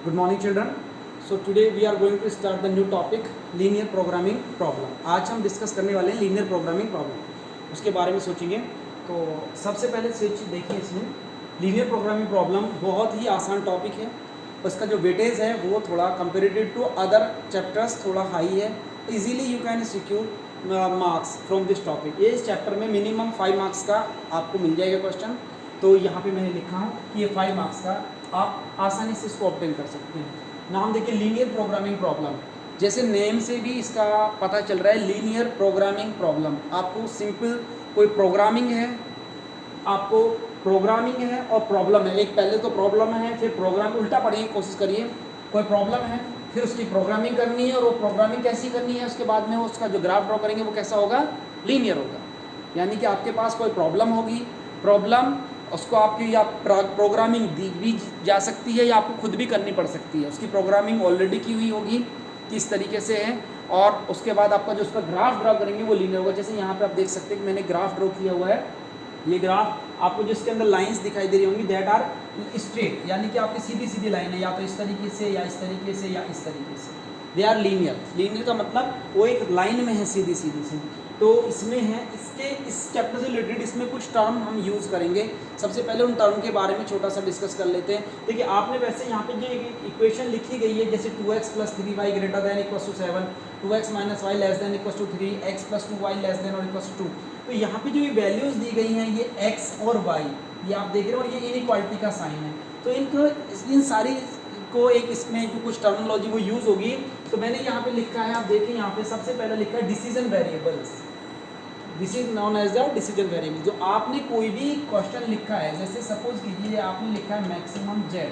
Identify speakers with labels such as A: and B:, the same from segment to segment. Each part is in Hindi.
A: Good morning children. So today we are going to start the new topic linear programming problem. आज हम डिस्कस करने वाले हैं linear programming problem. उसके बारे में सोचेंगे. तो सबसे पहले चीज़ देखिए इसमें linear programming problem बहुत ही आसान टॉपिक है. उसका जो वेटेज है वो थोड़ा कंपेरेटिव टू अदर चैप्टर्स थोड़ा हाई है. Easily you can secure marks from this topic. ये इस चैप्टर में मिनिमम 5 मार्क्स का आपको मिल जाएगा क्वेश्चन. तो यहाँ पे मैंने लिखा हूँ कि ये 5 मार्क्स का आप आसानी से इसको ऑब्टेन कर सकते हैं. नाम देखिए लीनियर प्रोग्रामिंग प्रॉब्लम. जैसे नेम से भी इसका पता चल रहा है लीनियर प्रोग्रामिंग प्रॉब्लम. आपको सिंपल कोई प्रोग्रामिंग है, आपको प्रोग्रामिंग है और प्रॉब्लम है. एक पहले तो प्रॉब्लम है फिर प्रोग्राम. उल्टा पढ़िए, कोशिश करिए. कोई प्रॉब्लम है फिर उसकी प्रोग्रामिंग करनी है और वो प्रोग्रामिंग कैसी करनी है, उसके बाद में उसका जो ग्राफ ड्रॉ करेंगे वो कैसा होगा, लीनियर होगा. यानी कि आपके पास कोई प्रॉब्लम होगी, प्रॉब्लम उसको आपकी या प्रोग्रामिंग दी भी जा सकती है या आपको खुद भी करनी पड़ सकती है. उसकी प्रोग्रामिंग ऑलरेडी की हुई होगी किस तरीके से है, और उसके बाद आपका जो उसका ग्राफ ड्रॉ करेंगे वो लीनियर होगा. जैसे यहाँ पे आप देख सकते हैं कि मैंने ग्राफ ड्रॉ किया हुआ है. ये ग्राफ आपको जिसके अंदर लाइंस दिखाई दे रही होंगी दैट आर स्ट्रेट, यानी कि आपकी सीधी सीधी लाइन है, या तो इस तरीके से या इस तरीके से या इस तरीके से. They are linear. लीनियर का मतलब वो एक लाइन में है सीधी सीधी से. तो इसमें है इसके इस चैप्टर से रिलेटेड इसमें कुछ टर्म हम यूज़ करेंगे. सबसे पहले उन टर्म के बारे में छोटा सा डिस्कस कर लेते हैं. देखिए आपने वैसे यहाँ पे जो इक्वेशन लिखी गई है जैसे 2x + 3y greater than equal to 7, 2x - y less than equal to 3, x + 2y less than और इक्वल टू 2. तो यहाँ पे जो ये वैल्यूज़ दी गई हैं ये x और y, ये आप देख रहे हो, ये इनइक्वालिटी का साइन है. तो इनको इन सारी को एक इसमें जो कुछ टर्मिनोलॉजी वो यूज़ होगी. तो मैंने यहाँ पे लिखा है, आप देखें यहाँ पे सबसे पहले लिखा है decision variables. This is known as the decision variable. जो आपने कोई भी क्वेश्चन लिखा है, जैसे सपोज कीजिए आपने लिखा है maximum z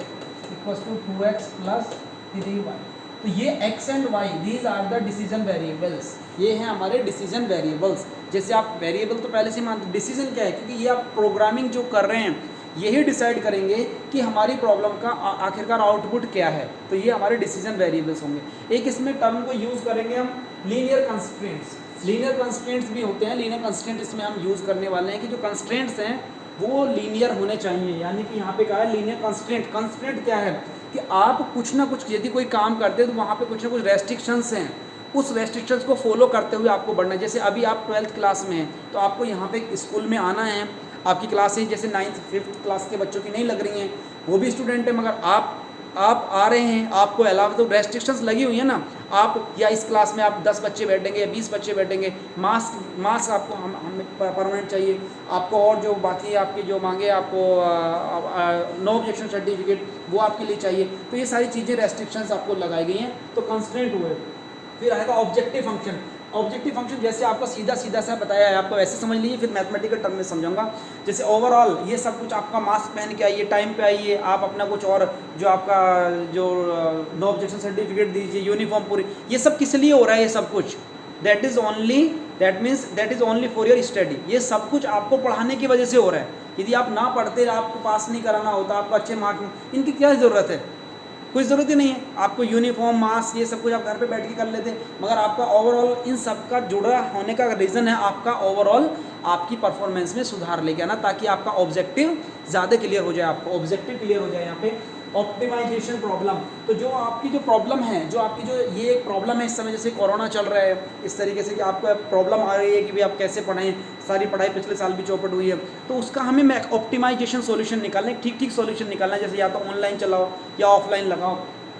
A: equals to 2x + 3y. तो ये x and y these are the decision variables. ये हैं हमारे डिसीजन वेरिएबल्स. जैसे आप वेरिएबल तो पहले से मानते, डिसीजन क्या है, क्योंकि ये आप प्रोग्रामिंग जो कर रहे हैं यही डिसाइड करेंगे कि हमारी प्रॉब्लम का आखिरकार आउटपुट क्या है. तो ये हमारे डिसीजन वेरिएबल्स होंगे. एक इसमें टर्म को यूज़ करेंगे हम लीनियर कंस्ट्रेंट्स. लीनियर कंस्ट्रेंट्स भी होते हैं. लीनियर कंस्ट्रेंट इसमें हम यूज़ करने वाले हैं कि जो कंस्ट्रेंट्स हैं वो लीनियर होने चाहिए. यानी कि यहाँ पे कहा है लीनियर कंस्ट्रेंट. कंस्ट्रेंट क्या है कि आप कुछ ना कुछ यदि कोई काम करते हैं तो वहाँ पे कुछ ना कुछ रेस्ट्रिक्शंस हैं. उस रेस्ट्रिक्शंस को फॉलो करते हुए आपको बढ़ना है. जैसे अभी आप 12th क्लास में हैं तो आपको यहाँ पे स्कूल में आना है. आपकी क्लासेज जैसे 9th 5th क्लास के बच्चों की नहीं लग रही हैं, वो भी स्टूडेंट हैं, मगर आप आ रहे हैं, आपको अलावा तो रेस्ट्रिक्शंस लगी हुई है ना. आप या इस क्लास में आप 10 बच्चे बैठेंगे या 20 बच्चे बैठेंगे, मास्क आपको हमें परमानेंट चाहिए. आपको और जो बाकी आपके जो मांगे आपको नो ऑब्जेक्शन सर्टिफिकेट वो आपके लिए चाहिए. तो ये सारी चीज़ें रेस्ट्रिक्शंस आपको लगाई गई हैं. तो कंस्ट्रेंट हुए. फिर आएगा ऑब्जेक्टिव फंक्शन. ऑब्जेक्टिव फंक्शन जैसे आपको सीधा सीधा सा बताया है, आपको ऐसे समझ लीजिए, फिर मैथमेटिकल टर्म में समझाऊंगा. जैसे ओवरऑल ये सब कुछ आपका मास्क पहन के आइए, टाइम पे आइए, आप अपना कुछ और जो आपका जो नो ऑब्जेक्शन सर्टिफिकेट दीजिए, यूनिफॉर्म पूरी. ये सब किस लिए हो रहा है, ये सब कुछ that is only for your study. ये सब कुछ आपको पढ़ाने की वजह से हो रहा है. यदि आप ना पढ़ते, आपको पास नहीं कराना होता, आपको अच्छे मार्क्स, इनकी क्या ज़रूरत है, कोई ज़रूरत ही नहीं है. आपको यूनिफॉर्म मास्क ये सब कुछ आप घर पे बैठ के कर लेते हैं. मगर आपका ओवरऑल इन सब का जुड़ा होने का रीज़न है आपका ओवरऑल आपकी परफॉर्मेंस में सुधार लेके आना, ताकि आपका ऑब्जेक्टिव ज़्यादा क्लियर हो जाए. आपको ऑब्जेक्टिव क्लियर हो जाए. यहाँ पे ऑप्टिमाइजेशन प्रॉब्लम. तो जो आपकी जो प्रॉब्लम है, जो आपकी जो ये एक प्रॉब्लम है इस समय, जैसे कोरोना चल रहा है, इस तरीके से कि आपको प्रॉब्लम आ रही है कि भाई आप कैसे पढ़ाएं, सारी पढ़ाई पिछले साल भी चौपट हुई है. तो उसका हमें ऑप्टिमाइजेशन सॉल्यूशन निकालना है, ठीक सॉल्यूशन निकालना है. जैसे या तो ऑनलाइन चलाओ या ऑफलाइन लगाओ.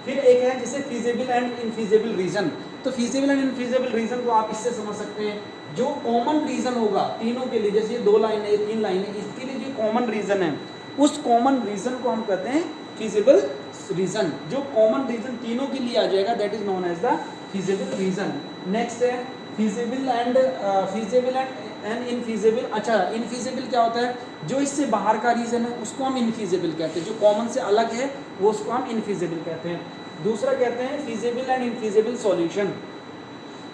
A: फिर एक है जैसे फीजिबल एंड इनफीजिबल रीज़न. तो फीजिबल एंड इनफीजिबल रीज़न को आप इससे समझ सकते हैं. जो कॉमन रीज़न होगा तीनों के लिए, जैसे ये 2 लाइन है, ये 3 लाइन है, इसके लिए जो कॉमन रीज़न है उस कॉमन रीज़न को हम कहते हैं फीजिबल रीज़न. जो कॉमन रीज़न तीनों के लिए आ जाएगा that is known as the feasible region. Next है फीजिबल एंड इनफीजिबल. अच्छा, इनफीजिबल क्या होता है, जो इससे बाहर का रीज़न है उसको हम इनफीजिबल कहते हैं. जो कॉमन से अलग है वो उसको हम इनफीजिबल कहते हैं. दूसरा कहते हैं फीजिबल एंड इनफीजिबल सॉल्यूशन.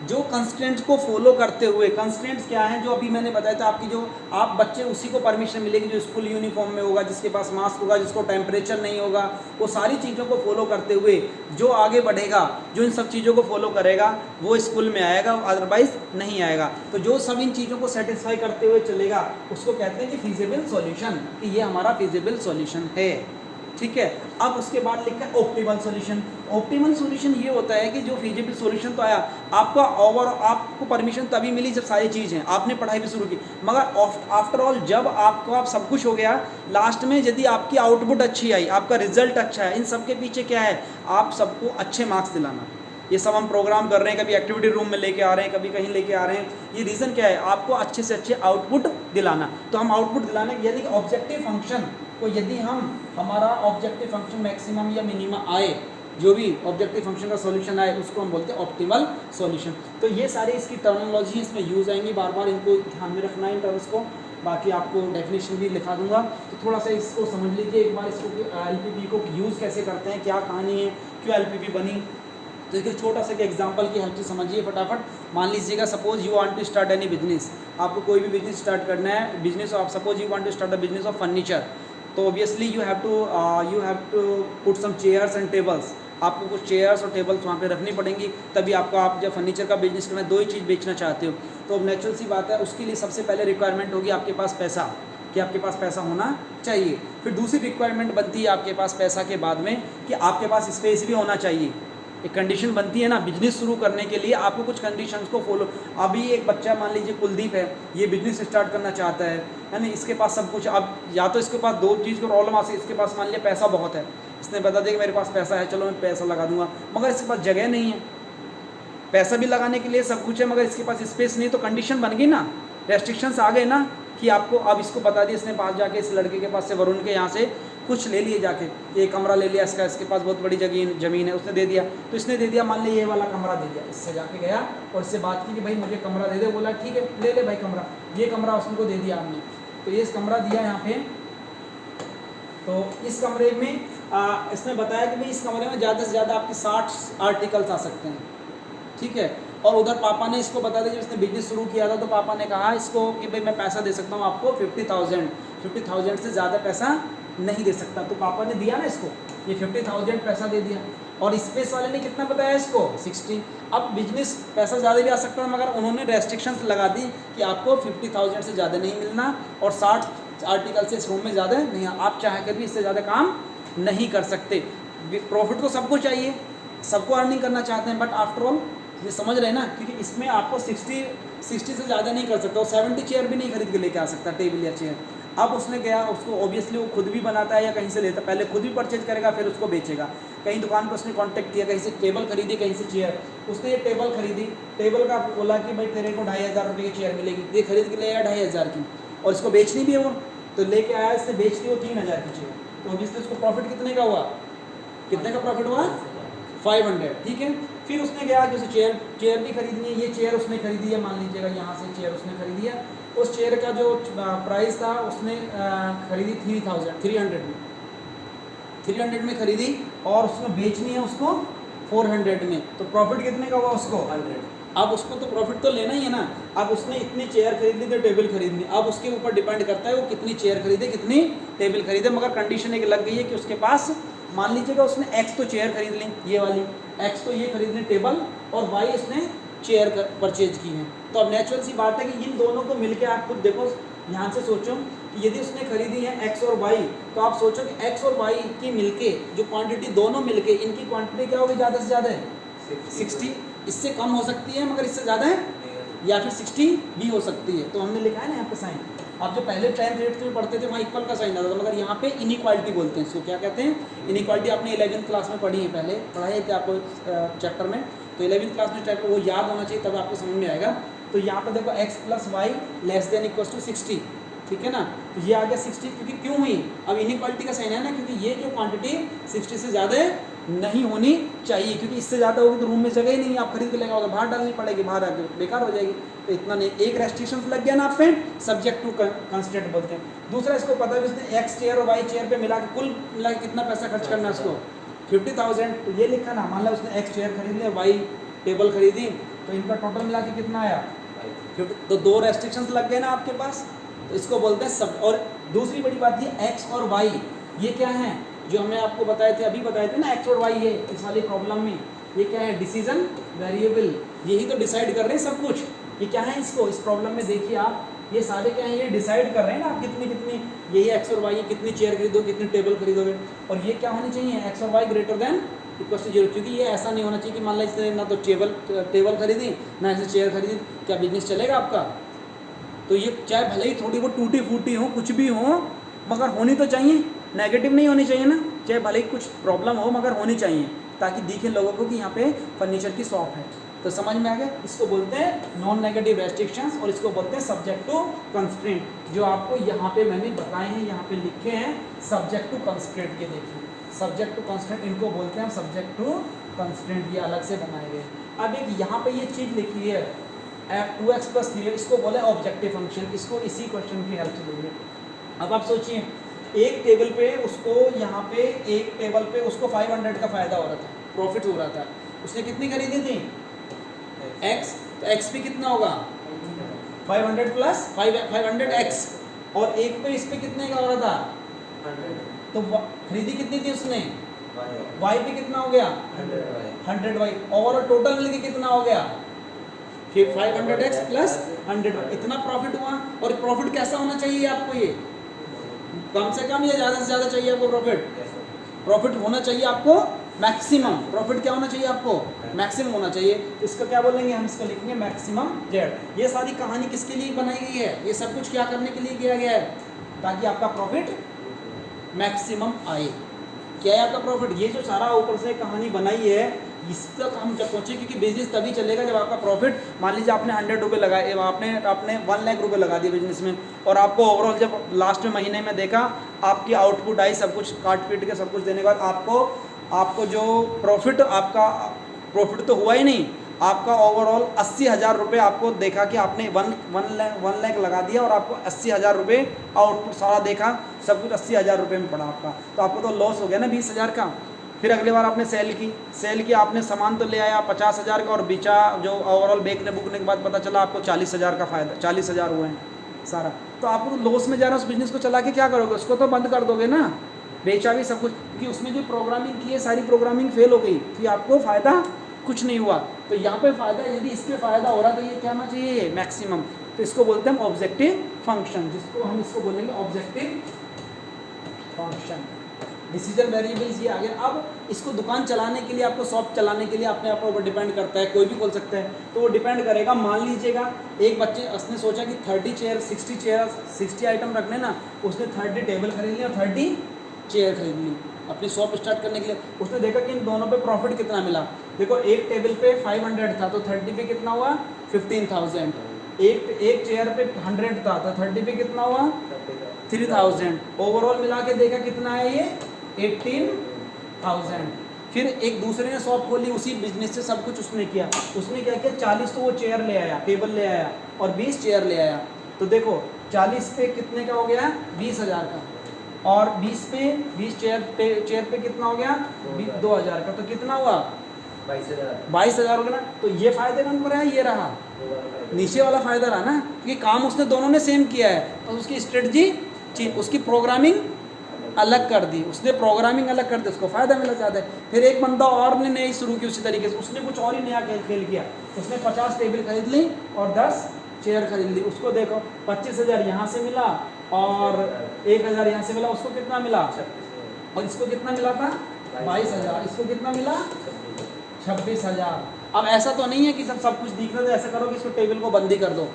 A: जो कंस्ट्रेंट्स को फॉलो करते हुए, कंस्ट्रेंट्स क्या हैं, जो अभी मैंने बताया था, आपकी जो आप बच्चे उसी को परमिशन मिलेगी जो स्कूल यूनिफॉर्म में होगा, जिसके पास मास्क होगा, जिसको टेम्परेचर नहीं होगा, वो सारी चीज़ों को फॉलो करते हुए जो आगे बढ़ेगा, जो इन सब चीज़ों को फॉलो करेगा वो स्कूल में आएगा, अदरवाइज नहीं आएगा. तो जो सब इन चीज़ों को सेटिस्फाई करते हुए चलेगा उसको कहते हैं कि फीजिबल सॉल्यूशन, कि ये हमारा फीजिबल सॉल्यूशन है. ठीक है। अब उसके बाद लिखा है ऑप्टिमल सॉल्यूशन। ऑप्टिमल सॉल्यूशन ये होता है कि जो फिजिबल सॉल्यूशन तो आया, आपको परमिशन तभी मिली जब सारी चीज़ें आपने पढ़ाई भी शुरू की, मगर आफ्टर ऑल जब आप सब कुछ हो गया, लास्ट में यदि आपकी आउटपुट अच्छी आई, आपका रिजल्ट अच्छा है, इन सब के पीछे क्या है, आप सबको अच्छे मार्क्स दिलाना। ये सब हम प्रोग्राम कर रहे हैं, कभी एक्टिविटी रूम में लेके आ रहे हैं, कभी कहीं लेके आ रहे हैं, ये रीज़न क्या है, आपको अच्छे से अच्छे आउटपुट दिलाना। तो हम आउटपुट दिलाने यदि ऑब्जेक्टिव फंक्शन को, यदि हमारा ऑब्जेक्टिव फंक्शन मैक्सिमम या मिनिमम आए, जो भी ऑब्जेक्टिव फंक्शन का सॉल्यूशन आए, उसको हम बोलते हैं ऑप्टिमल सॉल्यूशन। तो ये सारी इसकी टर्मिनोलॉजी इसमें यूज़ आएंगी, बार बार इनको ध्यान में रखना है इन टर्म्स को। बाकी आपको डेफिनेशन भी लिखा दूंगा, तो थोड़ा सा इसको समझ लीजिए एक बार, इसको LPP को यूज़ कैसे करते हैं, क्या कहानी है, क्यों LPP बनी। तो एक छोटा सा एग्जांपल की हेल्प से समझिए फटाफट। मान लीजिएगा suppose you want to start any business, आपको कोई भी बिजनेस स्टार्ट करना है, बिजनेस आप suppose you want to start a business of furniture, तो obviously you have to put some chairs and tables. आपको कुछ चेयर्स और टेबल्स वहाँ पे रखनी पड़ेंगी, तभी आप जब फर्नीचर का बिजनेस करना है, दो ही चीज़ बेचना चाहते हो, तो अब नेचुरल सी बात है, उसके लिए सबसे पहले रिक्वायरमेंट होगी आपके पास पैसा, कि आपके पास पैसा होना चाहिए। फिर दूसरी रिक्वायरमेंट बनती है आपके पास पैसा के बाद में कि आपके पास स्पेस भी होना चाहिए। एक कंडीशन बनती है ना बिजनेस शुरू करने के लिए, आपको कुछ कंडीशंस को फॉलो। अभी एक बच्चा मान लीजिए कुलदीप है, ये बिजनेस स्टार्ट करना चाहता है ना, इसके पास सब कुछ, अब या तो इसके पास दो चीज़ की प्रॉब्लम आ सकती है, इसके पास मान लिया पैसा बहुत है, इसने बता दिया कि मेरे पास पैसा है, चलो मैं पैसा लगा दूंगा, मगर इसके पास जगह नहीं है, पैसा भी लगाने के लिए सब कुछ है, मगर इसके पास स्पेस नहीं, तो कंडीशन बन गई ना, रेस्ट्रिक्शंस आ गए ना, कि आपको अब इसको बता दिया इसने, पास जाके इस लड़के के पास से, वरुण के यहाँ से कुछ ले लिए जाके, एक कमरा ले लिया इसका, इसके पास बहुत बड़ी ज़मीन है, उसने दे दिया, तो इसने दे दिया, मान लीजिए ये वाला कमरा दे दिया, इससे जाके गया और इससे बात की कि भाई मुझे कमरा दे दे, बोला ठीक है ले ले भाई कमरा, ये कमरा उसको दे दिया हमने, तो ये इस कमरा दिया यहाँ पे। तो इस कमरे में इसने बताया कि भाई इस कमरे में ज़्यादा से ज़्यादा आपके 60 आर्टिकल्स आ सकते हैं, ठीक है। और उधर पापा ने इसको बता दिया, जब इसने बिजनेस शुरू किया था तो पापा ने कहा इसको कि भाई मैं पैसा दे सकता हूँ आपको 50,000 से ज़्यादा पैसा नहीं दे सकता, तो पापा ने दिया ना इसको, ये 50,000 पैसा दे दिया। और स्पेस वाले ने कितना बताया इसको 60। अब बिजनेस पैसा ज़्यादा भी आ सकता है, मगर उन्होंने रेस्ट्रिक्शंस लगा दी कि आपको 50,000 से ज़्यादा नहीं मिलना और 60 आर्टिकल से इस रूम में ज़्यादा नहीं, आप चाह कर भी इससे ज़्यादा काम नहीं कर सकते। प्रॉफिट तो सबको चाहिए, सबको अर्निंग करना चाहते हैं, बट आफ्टर ऑल ये समझ रहे हैं ना, क्योंकि इसमें आपको 60 से ज़्यादा नहीं कर सकता, और 70 चेयर भी नहीं खरीद के लेके आ सकता, टेबल या चेयर। अब उसने गया, उसको ऑब्वियसली वो खुद भी बनाता है या कहीं से लेता, पहले खुद भी परचेज करेगा फिर उसको बेचेगा। कहीं दुकान पर उसने कांटेक्ट किया, कहीं से टेबल खरीदी, कहीं से चेयर, उसने ये टेबल खरीदी, टेबल का बोला कि भाई तेरे को 2,500 रुपये की चेयर मिलेगी, ये खरीद के ले आया 2,500 की, और इसको बेचनी भी है वो, तो लेके आया, इसने बेच दी वो 3,000 की चेयर, तो ऑब्वियसली उसको प्रॉफिट कितने का हुआ, कितने का प्रॉफिट हुआ 500, ठीक है। फिर उसने गया कि उसे चेयर भी खरीदनी है, ये चेयर उसने खरीदी है, मान लीजिएगा यहाँ से चेयर उसने खरीदी है, उस चेयर का जो प्राइस था उसने खरीदी 300 में खरीदी, और उसने बेचनी है उसको 400 में, तो प्रॉफिट कितने का हुआ उसको 100। अब उसको तो प्रॉफिट तो लेना ही है ना, अब उसने इतनी चेयर खरीद ली तो टेबल खरीदनी, अब उसके ऊपर डिपेंड करता है वो कितनी चेयर खरीदे, कितनी टेबल खरीदे, मगर कंडीशन एक लग गई है कि उसके पास, मान लीजिएगा उसने X तो चेयर खरीद ली, ये वाली X तो ये खरीद ली टेबल, और Y उसने चेयर परचेज की है। तो अब नेचुरल सी बात है कि इन दोनों को मिलके आप खुद देखो, ध्यान से सोचो कि यदि उसने खरीदी है X और Y, तो आप सोचो कि X और Y की मिलके जो क्वांटिटी दोनों मिलके, इनकी क्वांटिटी क्या होगी, ज़्यादा से ज़्यादा है 60, इससे कम हो सकती है मगर इससे ज़्यादा है, या फिर 60 भी हो सकती है। तो हमने लिखा है ना यहाँ पे साइन, आप जो पहले 10th 8th में पढ़ते थे वहाँ इक्वल का साइन आता था, मगर यहाँ पे इनइक्वालिटी बोलते हैं इसको, क्या कहते हैं इनइक्वालिटी। आपने 11th क्लास में पढ़ी है, पहले पढ़ाई थी आपको चैप्टर में, तो 11th क्लास में चैप्टर वो याद होना चाहिए, तब आपको समझ में आएगा। तो यहाँ पर देखो x + y <= 60, ठीक है ना, तो ये आ गया 60, क्योंकि क्यों हुई, अब इनइक्वालिटी का साइन है ना, क्योंकि ये जो क्वांटिटी 60 से ज़्यादा नहीं होनी चाहिए, क्योंकि इससे ज़्यादा होगी तो रूम में जगह ही नहीं, आप खरीद के लेगा होगा, बाहर डालनी पड़ेगी, बाहर आके बेकार हो जाएगी, तो इतना नहीं। एक रेस्ट्रिक्शन लग गया ना आप पे, सब्जेक्ट टू कंस्ट्रेंट बोलते हैं। दूसरा इसको पता है इसने X चेयर और Y चेयर पे मिला के कुल मिला के कितना पैसा खर्च करना है उसको 50,000, तो ये लिखा ना, मान लो उसने X चेयर खरीद लिया, Y टेबल खरीदी, तो इनका टोटल मिला के कितना आया 50। तो दो रेस्ट्रिक्शंस लग गए ना आपके पास, तो इसको बोलते हैं सब। और दूसरी बड़ी बात ये X और Y ये क्या है, जो हमने आपको बताए थे, अभी बताए थे ना X और Y, ये इस वाली प्रॉब्लम में ये क्या है, डिसीजन वेरिएबल, यही तो डिसाइड कर रहे हैं सब कुछ। ये क्या है, इसको इस प्रॉब्लम में देखिए आप, ये सारे क्या है, ये डिसाइड कर रहे हैं ना आप कितनी कितनी, यही एक्स और वाई, कितनी चेयर खरीदोगे, कितनी टेबल खरीदोगे, और ये क्या होनी चाहिए, एक्स और y greater than equal to zero. क्योंकि ये ऐसा नहीं होना चाहिए कि मान लो इसने ना तो टेबल खरीदी ना ऐसे चेयर खरीदी, क्या बिजनेस चलेगा आपका? तो ये चाहे भले ही थोड़ी वो टूटी फूटी हो, कुछ भी हो, मगर होनी तो चाहिए, नेगेटिव नहीं होनी चाहिए ना, चाहे भले ही कुछ प्रॉब्लम हो मगर होनी चाहिए, ताकि दिखे लोगों को कि यहाँ पे फर्नीचर की शॉप है। तो समझ में आ गया, इसको बोलते हैं नॉन नेगेटिव रेस्ट्रिक्शंस और इसको बोलते हैं सब्जेक्ट टू कंस्ट्रेंट, जो आपको यहाँ पे मैंने बताए हैं, यहाँ पे लिखे हैं सब्जेक्ट टू कंस्ट्रेंट के। देखिए सब्जेक्ट टू कंस्ट्रेंट इनको बोलते हैं सब्जेक्ट टू कंस्ट्रेंट, ये अलग से बनाए गए। अब एक यहाँ पे ये चीज़ लिखी है 2x + 3, इसको बोले ऑब्जेक्टिव फंक्शन, इसको इसी क्वेश्चन की हेल्प से लेंगे। अब आप सोचिए एक टेबल पे उसको, यहाँ पे एक टेबल पे उसको 500 का फ़ायदा हो रहा था, प्रॉफिट हो रहा था, उसने कितनी खरीदी थी x, तो x पे कितना होगा 500 + 500x, और एक पे इस पे कितने का हो रहा था, तो खरीदी कितनी थी उसने, y पे कितना हो गया 100y, और टोटल मिलके कितना हो गया फिर 500x + 100y, इतना प्रॉफिट हुआ। और प्रॉफिट कैसा होना चाहिए आपको, ये कम से कम या ज़्यादा से ज़्यादा चाहिए आपको प्रॉफिट? प्रॉफिट होना चाहिए आपको मैक्सिमम, प्रॉफिट क्या होना चाहिए आपको, मैक्सिमम होना चाहिए। इसका क्या बोलेंगे हम, इसको लिखेंगे मैक्सिमम जेड। ये सारी कहानी किसके लिए बनाई गई है, ये सब कुछ क्या करने के लिए किया गया है, ताकि आपका प्रॉफिट मैक्सिमम आए। क्या है आपका प्रॉफिट, ये जो सारा ऊपर से कहानी बनाई है, इस तक हम जब पहुँचे, क्योंकि बिजनेस तभी चलेगा जब आपका प्रॉफिट, मान लीजिए आपने 100 रुपये लगाए, आपने 1 लाख रुपये लगा दिए बिजनेस में, और आपको ओवरऑल जब लास्ट में महीने में देखा आपकी आउटपुट आई, सब कुछ काट पीट के सब कुछ देने के बाद आपको जो प्रॉफिट, आपका प्रॉफिट तो हुआ ही नहीं, आपका ओवरऑल 80,000 रुपये आपको देखा कि आपने 1 लाख लगा दिया और आपको 80,000 रुपये आउटपुट सारा देखा, सब कुछ 80,000 रुपये में पड़ा आपका, तो आपको तो लॉस हो गया ना 20,000 का। फिर अगली बार आपने सेल की आपने सामान तो ले आया 50,000 का और बेचा, जो ओवरऑल बेचने बुकने के बाद पता चला आपको 40,000 का फ़ायदा, 40,000 हुए हैं सारा, तो आप तो लॉस में जा रहे हो। उस बिज़नेस को चला के क्या करोगे, उसको तो बंद कर दोगे ना, बेचा भी सब कुछ, क्योंकि उसमें जो प्रोग्रामिंग की है सारी प्रोग्रामिंग फेल हो गई, कि आपको फ़ायदा कुछ नहीं हुआ। तो यहाँ पे फ़ायदा, यदि इस पर फ़ायदा हो रहा तो ये क्या होना चाहिए, मैक्सिमम। तो इसको बोलते हैं ऑब्जेक्टिव फंक्शन, जिसको हम इसको बोलेंगे ऑब्जेक्टिव फंक्शन। डिसीजन वेरिएबल्स ये आ गया। अब इसको दुकान चलाने के लिए, आपको शॉप चलाने के लिए अपने आप ऊपर डिपेंड करता है, कोई भी खोल सकता है, तो वो डिपेंड करेगा। मान लीजिएगा एक बच्चे उसने सोचा कि 30 चेयर 60 आइटम रखने ना, उसने 30 टेबल खरीद ली और 30 चेयर खरीद ली अपनी शॉप स्टार्ट करने के लिए। उसने देखा कि इन दोनों पे प्रॉफिट कितना मिला, देखो एक टेबल पे 500 था तो 30 पे कितना हुआ 15,000, एक चेयर पे 100 था तो 30 पे कितना हुआ 3,000, ओवरऑल मिला के देखा कितना है ये 18,000। फिर एक दूसरे ने शॉप खोली, उसी बिजनेस से सब कुछ उसने किया। उसने क्या किया 40 तो वो चेयर ले आया, टेबल ले आया, और 20 चेयर ले आया। तो देखो 40 पे कितने का हो गया 20,000 का, और 20 चेयर पे कितना हो गया 2,000 का, तो कितना हुआ 22,000 हो गया ना। तो ये फायदेमंद हो रहा है, ये रहा नीचे वाला फायदा रहा ना, क्योंकि काम उसने दोनों ने सेम किया है, तो उसकी स्ट्रेटजी, उसकी प्रोग्रामिंग अलग कर दी, उसने प्रोग्रामिंग अलग कर दी, उसको फ़ायदा मिला ज़्यादा है। फिर एक बंदा और ने नई शुरू की उसी तरीके से, उसने कुछ और ही नया खेल किया, उसने 50 टेबल खरीद ली और 10 चेयर खरीद ली। उसको देखो 25,000 यहाँ से मिला और 1,000 यहाँ से मिला, उसको कितना मिला, और इसको कितना मिला था 22,000, इसको कितना मिला 26,000। अब ऐसा तो नहीं है कि सब कुछ दिख रहा है, ऐसा करो कि इसको टेबल को बंद ही कर दो,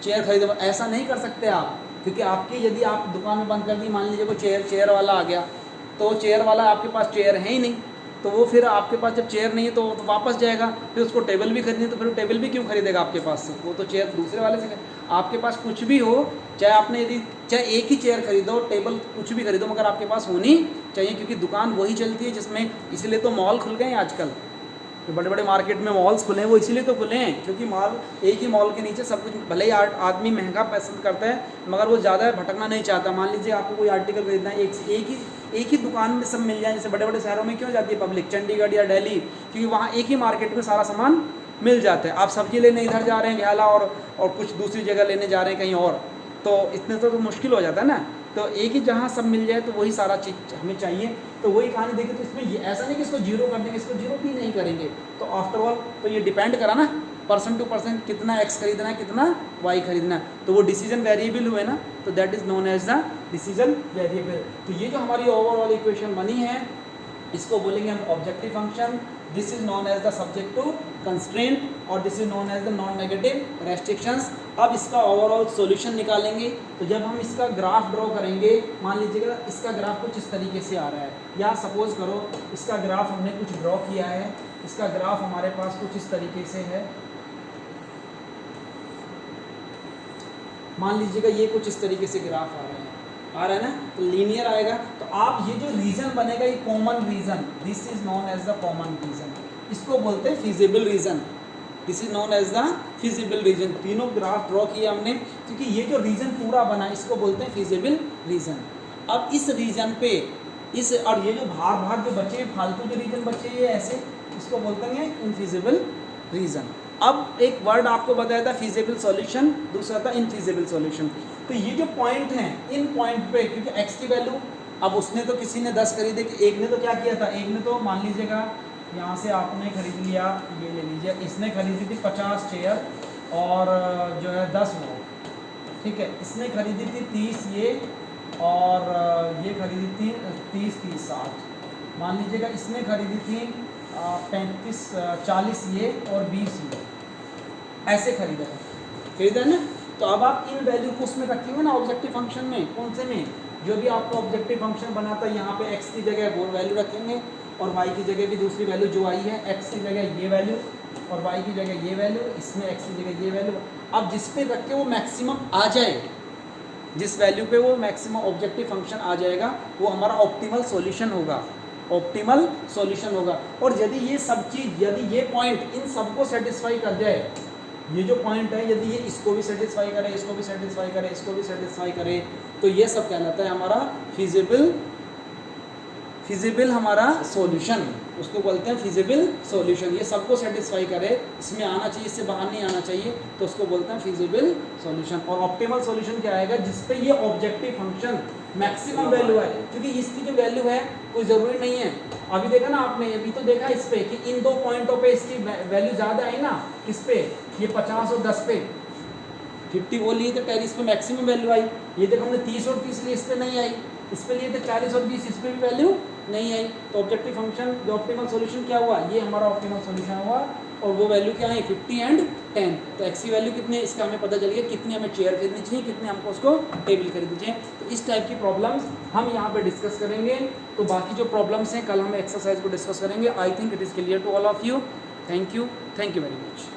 A: चेयर खरीदो, ऐसा नहीं कर सकते आप, क्योंकि आपकी यदि आप दुकान में बंद कर दी, मान लीजिए वो चेयर वाला आ गया, तो चेयर वाला आपके पास चेयर है ही नहीं, तो वो फिर आपके पास जब चेयर नहीं है तो वापस जाएगा, फिर उसको टेबल भी खरीदनी, तो फिर टेबल भी क्यों खरीदेगा आपके पास से, वो तो चेयर दूसरे वाले से। आपके पास कुछ भी हो, चाहे आपने यदि चाहे एक ही चेयर खरीदो, टेबल कुछ भी खरीदो, मगर आपके पास होनी चाहिए, क्योंकि दुकान वही चलती है जिसमें, इसलिए तो मॉल खुल गए हैं आजकल, तो बड़े बड़े मार्केट में मॉल्स खुले हैं, वो इसीलिए तो खुले हैं, क्योंकि मॉल, एक ही मॉल के नीचे सब कुछ, भले ही आदमी महंगा पसंद करता है मगर वो ज़्यादा भटकना नहीं चाहता। मान लीजिए आपको कोई आर्टिकल खरीदना है, एक ही दुकान में सब मिल जाए, जैसे बड़े बड़े शहरों में क्यों जाती है पब्लिक, चंडीगढ़ या दिल्ली, क्योंकि वहाँ एक ही मार्केट में सारा सामान मिल जाता है। आप सब्जी लेने इधर जा रहे हैं विहाला, और कुछ दूसरी जगह लेने जा रहे हैं कहीं और, तो इतने तो मुश्किल हो जाता है ना। तो एक ही जहाँ सब मिल जाए तो वही सारा चीज़ हमें चाहिए, तो वही कहानी देखिए। तो इसमें ये ऐसा नहीं कि इसको जीरो कर देंगे, इसको जीरो भी नहीं करेंगे, तो आफ्टर ऑल तो ये डिपेंड करा ना परसेंट टू परसेंट कितना x खरीदना है, कितना y खरीदना है, तो वो डिसीजन वेरिएबल हुए ना, तो that is known as the decision variable. तो ये जो हमारी ओवरऑल इक्वेशन बनी है इसको बोलेंगे हम objective function. This is known as the subject to constraint और this is known as the non negative restrictions. अब इसका ओवरऑल सॉल्यूशन निकालेंगे। तो जब हम इसका ग्राफ ड्रॉ करेंगे, मान लीजिएगा इसका ग्राफ कुछ इस तरीके से आ रहा है, या सपोज करो इसका ग्राफ हमने कुछ ड्रॉ किया है, इसका ग्राफ हमारे पास कुछ इस तरीके से है, मान लीजिएगा ये कुछ इस तरीके से ग्राफ आ रहा है ना, तो लीनियर आएगा। तो आप ये जो रीजन बनेगा ये common region, this is known as the common region, इसको बोलते हैं feasible region, this is known as the feasible region. तीनों ग्राफ ड्रॉ किया हमने, क्योंकि ये जो रीजन पूरा बना इसको बोलते हैं फिजिबल रीजन। अब इस रीजन पे इस और ये जो बाहर जो बचे फालतू जो रीजन बचे ये ऐसे, इसको बोलते हैं इनफिजिबल रीजन। अब एक वर्ड आपको बताया था फिजिबल सॉल्यूशन, दूसरा था इनफिजिबल सॉल्यूशन। तो ये जो पॉइंट हैं, इन पॉइंट पे क्योंकि x की वैल्यू, अब उसने तो किसी ने 10 खरीदे, कि एक ने तो क्या किया था, एक ने तो मान लीजिएगा यहाँ से आपने खरीद लिया, ये ले लीजिए, इसने खरीदी थी 50 चेयर और जो है 10 वो, ठीक है, इसने खरीदी थी 30 ये और ये खरीदी थी 30 60, मान लीजिएगा इसने खरीदी थी 40 ये और 20 ये, ऐसे खरीदा है ना। तो अब आप इन वैल्यू को उसमें रखेंगे ना ऑब्जेक्टिव फंक्शन में, कौन से में, जो भी आपका ऑब्जेक्टिव फंक्शन बना था, यहाँ पे x की जगह वो वैल्यू रखेंगे और y की जगह भी दूसरी वैल्यू जो आई है, x की जगह ये वैल्यू और y की जगह ये वैल्यू, इसमें x की जगह ये वैल्यू। अब जिस पे रख के वो मैक्सिमम आ जाए, जिस वैल्यू पे वो मैक्सिमम ऑब्जेक्टिव फंक्शन आ जाएगा वो हमारा ऑप्टिमल सॉल्यूशन होगा, ऑप्टिमल सॉल्यूशन होगा। और यदि ये सब चीज़, यदि ये पॉइंट इन सबको सेटिस्फाई कर जाए, ये जो पॉइंट है यदि ये इसको भी सेटिस्फाई करे, इसको भी सेटिस्फाई करे, इसको भी सेटिस्फाई करे, तो ये सब कहलाता है हमारा फिजिबल हमारा सॉल्यूशन, उसको बोलते हैं फिजिबल सॉल्यूशन। ये सबको सेटिस्फाई करे, इसमें आना चाहिए, इससे बाहर नहीं आना चाहिए, तो उसको बोलते हैं फिजिबल सॉल्यूशन। और ऑप्टिमल सॉल्यूशन क्या आएगा, जिसपे ये ऑब्जेक्टिव फंक्शन मैक्सिमम वैल्यू है, क्योंकि इसकी जो वैल्यू है कोई ज़रूरी नहीं है। अभी देखा ना आपने, अभी तो देखा इस पे कि इन दो पॉइंटों पे इसकी वैल्यू ज़्यादा है ना, किस पे, ये 50 और 10 पे, 50 वो लिए थे 10, इस पे मैक्सिमम वैल्यू आई। ये देखो हमने 30 और 30 लिए, इस पे नहीं आई, इस पे लिए थे 40 और 20, इस पे भी वैल्यू नहीं आई। तो ऑब्जेक्टिव फंक्शन जो ऑप्टिमल सॉल्यूशन क्या हुआ, ये हमारा ऑप्टिमल सॉल्यूशन हुआ। और वो वैल्यू क्या है, 50 एंड 10। तो x की वैल्यू कितनी है इसका हमें पता चल गया, कितनी हमें चेयर खरीदनी चाहिए, कितने हमको उसको टेबल खरीदनी चाहिए। तो इस टाइप की प्रॉब्लम्स हम यहाँ पे डिस्कस करेंगे। तो बाकी जो प्रॉब्लम्स हैं कल हम एक्सरसाइज को डिस्कस करेंगे। I think it is clear to all of you. Thank you very much.